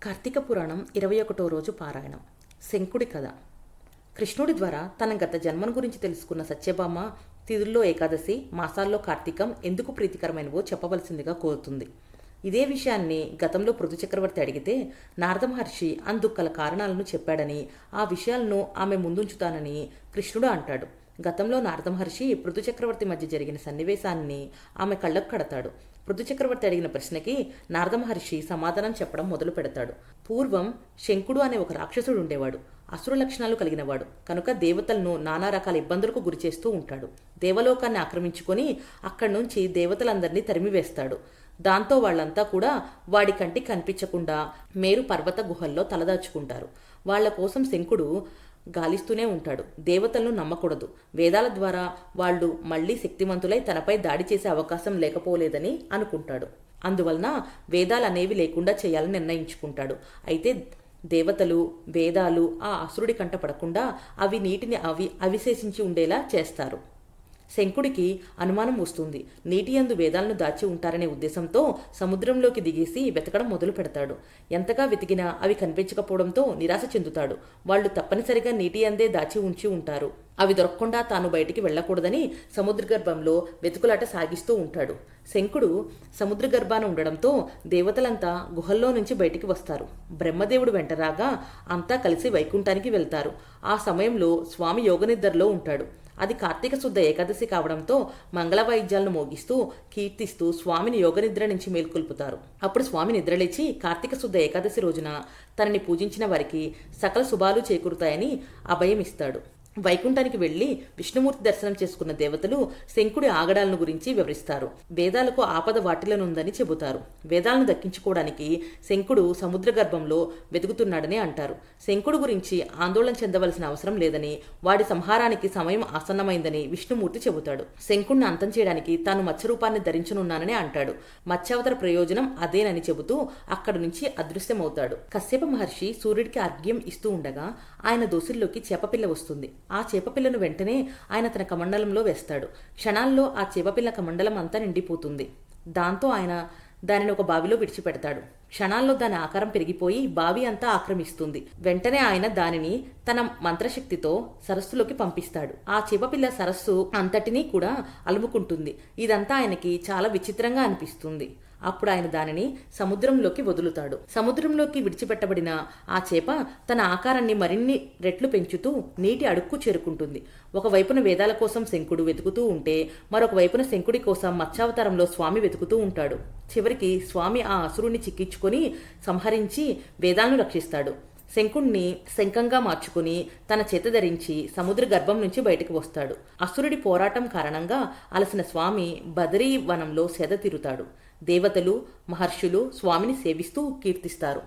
కార్తీక పురాణం 21వ రోజు పారాయణం. శంకుడి కథ. కృష్ణుడి ద్వారా తన గత జన్మను గురించి తెలుసుకున్న సత్యభామ తిథుల్లో ఏకాదశి, మాసాల్లో కార్తీకం ఎందుకు ప్రీతికరమైనవో చెప్పవలసిందిగా కోరుతుంది. ఇదే విషయాన్ని గతంలో పృథు చక్రవర్తి అడిగితే నారద మహర్షి అందుకు గల కారణాలను చెప్పాడని, ఆ విషయాలను ఆమె ముందుంచుతానని కృష్ణుడు అంటాడు. గతంలో నారద మహర్షి పృథు చక్రవర్తి మధ్య జరిగిన సన్నివేశాన్ని ఆమె కళ్ళకు కడతాడు. పృథు చక్రవర్తి అడిగిన ప్రశ్నకి నారద మహర్షి సమాధానం చెప్పడం మొదలు పెడతాడు. పూర్వం శంకుడు అనే ఒక రాక్షసుడు ఉండేవాడు. అసురు లక్షణాలు కలిగినవాడు కనుక దేవతలను నానా రకాల ఇబ్బందులకు గురిచేస్తూ ఉంటాడు. దేవలోకాన్ని ఆక్రమించుకొని అక్కడి నుంచి దేవతలందరినీ తరిమివేస్తాడు. దాంతో వాళ్ళంతా కూడా వాడి కంటికి కనిపించకుండా మేరు పర్వత గుహల్లో తలదాచుకుంటారు. వాళ్ల కోసం శంకుడు గాలిస్తూనే ఉంటాడు. దేవతలను నమ్మకూడదు. వేదాల ద్వారా వాళ్ళు మళ్లీ శక్తివంతులై తనపై దాడి చేసే అవకాశం లేకపోలేదని అనుకుంటాడు. అందువలన వేదాలనేవి లేకుండా చేయాలని నిర్ణయించుకుంటాడు. అయితే దేవతలు, వేదాలు ఆ అసురుడి కంట పడకుండా అవి నీటిని అవిశేషించి ఉండేలా చేస్తారు. శంకుడికి అనుమానం వస్తుంది. నీటి యందు వేదాలను దాచి ఉంటారనే ఉద్దేశంతో సముద్రంలోకి దిగేసి వెతకడం మొదలు పెడతాడు. ఎంతగా వెతికినా అవి కనిపించకపోవడంతో నిరాశ చెందుతాడు. వాళ్ళు తప్పనిసరిగా నీటి యందే దాచి ఉంచి ఉంటారు. అవి దొరకకుండా తాను బయటికి వెళ్ళకూడదని సముద్ర గర్భంలో వెతుకులాట సాగిస్తూ ఉంటాడు. శంకుడు సముద్ర గర్భాన ఉండడంతో దేవతలంతా గుహల్లో నుంచి బయటికి వస్తారు. బ్రహ్మదేవుడు వెంటరాగా అంతా కలిసి వైకుంఠానికి వెళ్తారు. ఆ సమయంలో స్వామి యోగనిద్రలో ఉంటాడు. అది కార్తీక శుద్ధ ఏకాదశి కావడంతో మంగళ వాయిద్యాలను మోగిస్తూ కీర్తిస్తూ స్వామిని యోగనిద్ర నుంచి మేల్కొల్పుతారు. అప్పుడు స్వామి నిద్రలేచి కార్తీక శుద్ధ ఏకాదశి రోజున తనని పూజించిన వారికి సకల శుభాలు చేకూరుతాయని అభయం ఇస్తాడు. వైకుంఠానికి వెళ్లి విష్ణుమూర్తి దర్శనం చేసుకున్న దేవతలు శంకుడి ఆగడాలను గురించి వివరిస్తారు. వేదాలకు ఆపద వాటిలనుందని చెబుతారు. వేదాలను దక్కించుకోవడానికి శంకుడు సముద్ర గర్భంలో వెతుకుతున్నాడని అంటారు. శంకుడు గురించి ఆందోళన చెందవలసిన అవసరం లేదని, వాడి సంహారానికి సమయం ఆసన్నమైందని విష్ణుమూర్తి చెబుతాడు. శంకుడిని అంతం చేయడానికి తాను మత్స్యరూపాన్ని ధరించనున్నానని అంటాడు. మత్స్యావతార ప్రయోజనం అదేనని చెబుతూ అక్కడి నుంచి అదృశ్యమవుతాడు. కశ్యప మహర్షి సూర్యుడికి అర్ఘ్యం ఇస్తూ ఉండగా ఆయన దోసిల్లోకి చేపపిల్ల వస్తుంది. ఆ చేపపిల్లను వెంటనే ఆయన తన కమండలంలో వేస్తాడు. క్షణాల్లో ఆ చేపపిల్ల కమండలం అంతా నిండిపోతుంది. దాంతో ఆయన దానిని ఒక బావిలో విడిచిపెడతాడు. క్షణాల్లో దాని ఆకారం పెరిగిపోయి బావి అంతా ఆక్రమిస్తుంది. వెంటనే ఆయన దానిని తన మంత్రశక్తితో సరస్సులోకి పంపిస్తాడు. ఆ చేపపిల్ల సరస్సు అంతటినీ కూడా అలుముకుంటుంది. ఇదంతా ఆయనకి చాలా విచిత్రంగా అనిపిస్తుంది. అప్పుడు ఆయన దానిని సముద్రంలోకి వదులుతాడు. సముద్రంలోకి విడిచిపెట్టబడిన ఆ చేప తన ఆకారాన్ని మరిన్ని రెట్లు పెంచుతూ నీటి అడుక్కు చేరుకుంటుంది. ఒకవైపున వేదాల కోసం శంకుడు వెతుకుతూ ఉంటే మరొక వైపున శంకుడి కోసం మత్స్యావతారంలో స్వామి వెతుకుతూ ఉంటాడు. చివరికి స్వామి ఆ అసురుణ్ణి చిక్కించుకొని సంహరించి వేదాలను రక్షిస్తాడు. శంకుణ్ణి శంఖంగా మార్చుకుని తన చేత ధరించి సముద్ర గర్భం నుంచి బయటకు వస్తాడు. అసురుడి పోరాటం కారణంగా అలసిన స్వామి బదరీ వనంలో సేద తీరుతాడు. దేవతలు, మహర్షులు స్వామిని సేవిస్తూ కీర్తిస్తారు.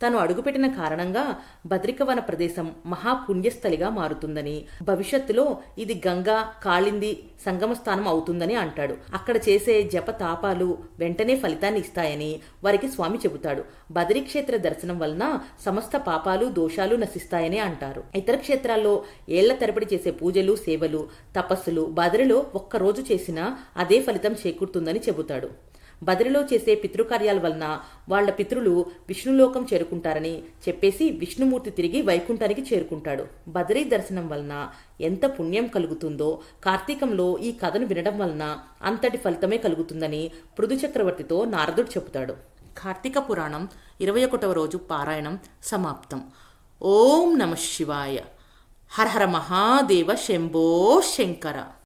తను అడుగుపెట్టిన కారణంగా బద్రికవన ప్రదేశం మహాపుణ్యస్థలిగా మారుతుందని, భవిష్యత్తులో ఇది గంగా, కాళింది సంగమ స్థానం అవుతుందని అంటాడు. అక్కడ చేసే జప తాపాలు వెంటనే ఫలితాన్ని ఇస్తాయని వారికి స్వామి చెబుతాడు. బదరీ క్షేత్ర దర్శనం వలన సమస్త పాపాలు, దోషాలు నశిస్తాయని అంటారు. ఇతర క్షేత్రాల్లో ఏళ్ల తరబడి చేసే పూజలు, సేవలు, తపస్సులు బదరిలో ఒక్కరోజు చేసినా అదే ఫలితం చేకూరుతుందని చెబుతాడు. బదరిలో చేసే పితృకార్యాల వలన వాళ్ల పితృలు విష్ణులోకం చేరుకుంటారని చెప్పేసి విష్ణుమూర్తి తిరిగి వైకుంఠానికి చేరుకుంటాడు. బదరీ దర్శనం వలన ఎంత పుణ్యం కలుగుతుందో కార్తీకంలో ఈ కథను వినడం వలన అంతటి ఫలితమే కలుగుతుందని పృథు చక్రవర్తితో నారదుడు చెబుతాడు. కార్తీక పురాణం 21వ రోజు పారాయణం సమాప్తం. ఓం నమః శివాయ. హర హర మహాదేవ శంభో శంకర.